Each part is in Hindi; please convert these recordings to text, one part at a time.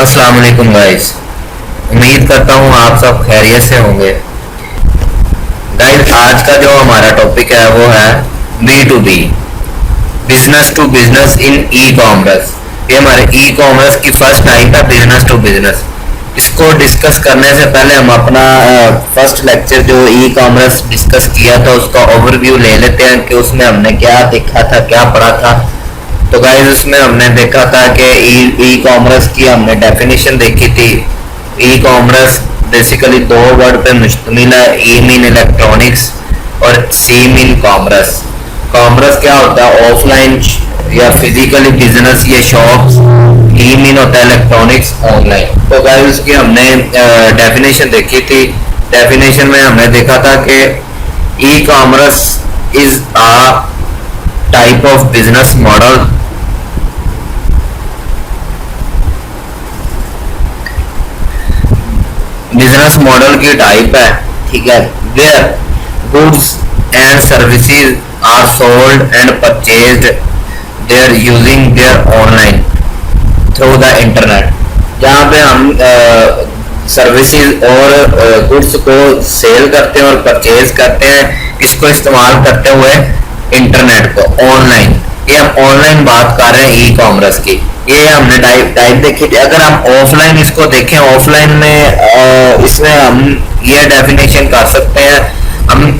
अस्सलाम वालेकुम गाइस। उम्मीद करता हूँ आप सब खैरियत से होंगे। गाइस, आज का जो हमारा टॉपिक है वो है B2B, business to business in e commerce. ये हमारे ई कॉमर्स की फर्स्ट टाइप है, बिजनेस टू बिजनेस। इसको डिस्कस करने से पहले हम अपना फर्स्ट लेक्चर जो ई कॉमर्स डिस्कस किया था उसका ओवरव्यू ले लेते हैं कि उसमें हमने क्या देखा था, क्या पढ़ा था। तो गाइस, उसमें हमने देखा था कि ई कॉमर्स की हमने डेफिनेशन देखी थी। ई कॉमर्स बेसिकली दो वर्ड पे मुश्तमिल है, ई मीन इलेक्ट्रॉनिक्स और सी मीन कॉमर्स। कॉमर्स क्या होता है? ऑफलाइन या फिजिकली बिजनेस, ये शॉप्स। ई मीन होता है इलेक्ट्रॉनिक्स, ऑनलाइन। तो गाइस, उसकी हमने डेफिनेशन देखी थी। डेफिनेशन में हमने देखा था कि e commerce is a type of business model की टाइप है, ठीक है, where goods and services are sold and purchased there using there online through the internet. जहाँ पे हम सर्विसेज और गुड्स को सेल करते हैं और परचेज करते हैं, इसको इस्तेमाल करते हुए इंटरनेट को, ऑनलाइन। ये हम ऑनलाइन बात कर रहे हैं ई कॉमर्स की। ये हमने टाइप देखी थी। अगर हम ऑफलाइन इसको देखें, ऑफलाइन में इसमें हम ये डेफिनेशन कर सकते हैं, हम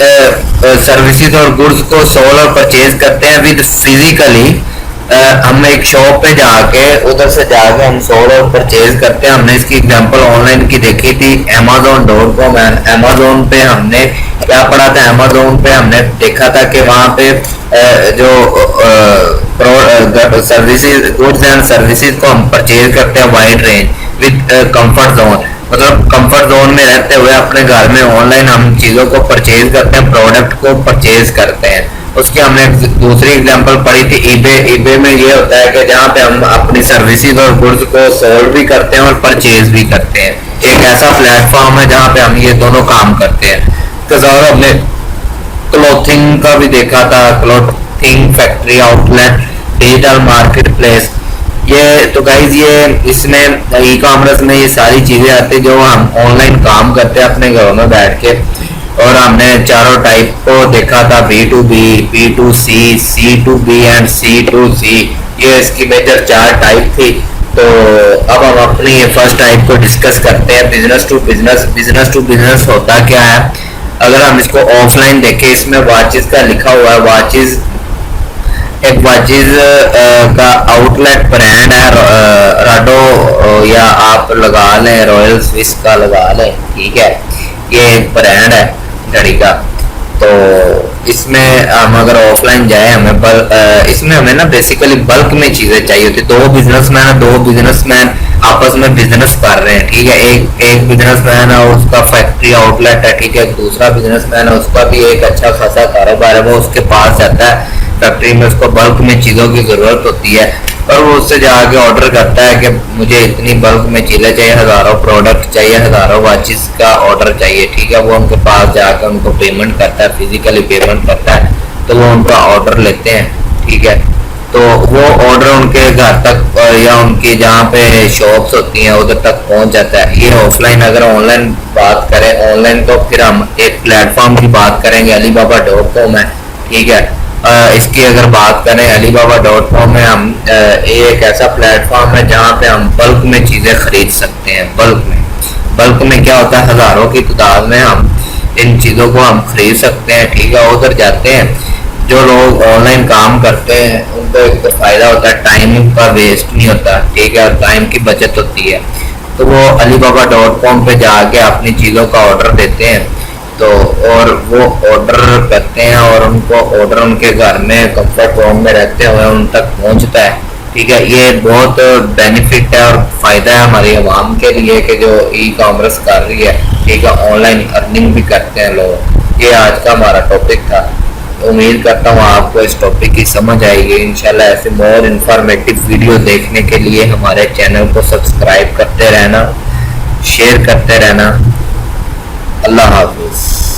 सर्विसेज और गुड्स को सोल और परचेज करते हैं विद फिजिकली। हम एक शॉप पे जाके उधर से जाके हम सोल और परचेज करते हैं। हमने इसकी एग्जांपल ऑनलाइन की देखी थी, Amazon.com। Amazon पे हमने क्या पढ़ा था? Amazon पे हमने देखा था कि वहाँ पे जो सर्विसेज, गुड्स एंड सर्विसेज को हम परचेज करते हैं wide range with comfort zone. मतलब कंफर्ट जोन में रहते हुए अपने घर में ऑनलाइन हम चीज़ों को परचेज करते हैं, प्रोडक्ट को परचेज करते हैं। उसकी हमने दूसरी एग्जांपल पढ़ी थी ईबे। ईबे में ये होता है कि जहाँ पे हम अपनी सर्विसेज और गुड्स को सोल्ड भी करते हैं और परचेज भी करते हैं। एक ऐसा प्लेटफॉर्म है जहाँ पे हम ये दोनों काम करते हैं। तो ज़्यादा हमने क्लोथिंग का भी देखा था, clothing factory outlet, digital market place. ये तो गाइज, ये इसमें ई कॉमर्स में ये सारी चीज़ें आती है जो हम ऑनलाइन काम करते हैं अपने घरों में बैठ के। और हमने चारों टाइप को देखा था, B2B, B2C, C2B and C2C। ये इसकी मेजर चार टाइप थी। तो अब हम अपनी ये फर्स्ट टाइप को डिस्कस करते हैं, business to business. Business to business होता क्या है? अगर हम इसको ऑफलाइन देखें, इसमें वाचेस का लिखा हुआ है। वाचेस एक वाचेस का आउटलेट ब्रांड है, राडो, या आप लगा लें रॉयल स्विस का लगा लें, ठीक है। ये एक ब्रांड है घड़ी का। तो इसमें हम अगर ऑफलाइन जाए, हमें इसमें हमें ना बेसिकली बल्क में चीजें चाहिए होती। दो बिजनेसमैन आपस में बिजनेस कर रहे हैं, ठीक है। एक बिजनेसमैन है, उसका फैक्ट्री आउटलेट है, ठीक है। दूसरा बिजनेसमैन है, उसका भी एक अच्छा खासा कारोबार है। वो उसके पास जाता है फैक्ट्री में, उसको बल्क में चीज़ों की ज़रूरत होती है और वो उससे जाके ऑर्डर करता है कि मुझे इतनी बल्क में चीज़ें चाहिए, हज़ारों प्रोडक्ट चाहिए, हज़ारों वॉचेस का ऑर्डर चाहिए, ठीक है। वो उनके पास जाकर उनको पेमेंट करता है, फिजिकली पेमेंट करता है। तो वो उनका ऑर्डर लेते हैं, ठीक है। तो वो ऑर्डर उनके घर तक या उनकी जहाँ पे शॉप्स होती हैं उधर तक पहुँच जाता है। ये ऑफलाइन। अगर ऑनलाइन बात करें, ऑनलाइन तो फिर हम एक प्लेटफॉर्म की बात करेंगे, Alibaba.com है, ठीक है। इसकी अगर बात करें, Alibaba.com में हम एक ऐसा प्लेटफॉर्म है जहाँ पे हम बल्क में चीज़ें खरीद सकते हैं। बल्क में क्या होता है? हज़ारों की तादाद में हम इन चीज़ों को हम खरीद सकते हैं, ठीक है। उधर जाते हैं, जो लोग ऑनलाइन काम करते हैं उनको एक तो फ़ायदा होता है, टाइम का वेस्ट नहीं होता, ठीक है, और टाइम की बचत होती है। तो वो Alibaba.com पे जाके अपनी चीज़ों का ऑर्डर देते हैं, तो और वो ऑर्डर करते हैं और उनको ऑर्डर उनके घर में कंफर्ट जोन में रहते हुए उन तक पहुंचता है, ठीक है। ये बहुत बेनिफिट है और फ़ायदा है हमारी आवाम के लिए कि जो ई कॉमर्स कर रही है, ठीक है, ऑनलाइन अर्निंग भी करते हैं लोग। ये आज का हमारा टॉपिक था। उम्मीद करता हूँ आपको इस टॉपिक की समझ आएगी। इंशाल्लाह ऐसे मोर इन्फॉर्मेटिव वीडियो देखने के लिए हमारे चैनल को सब्सक्राइब करते रहना, शेयर करते रहना। अल्लाह हाफिज़।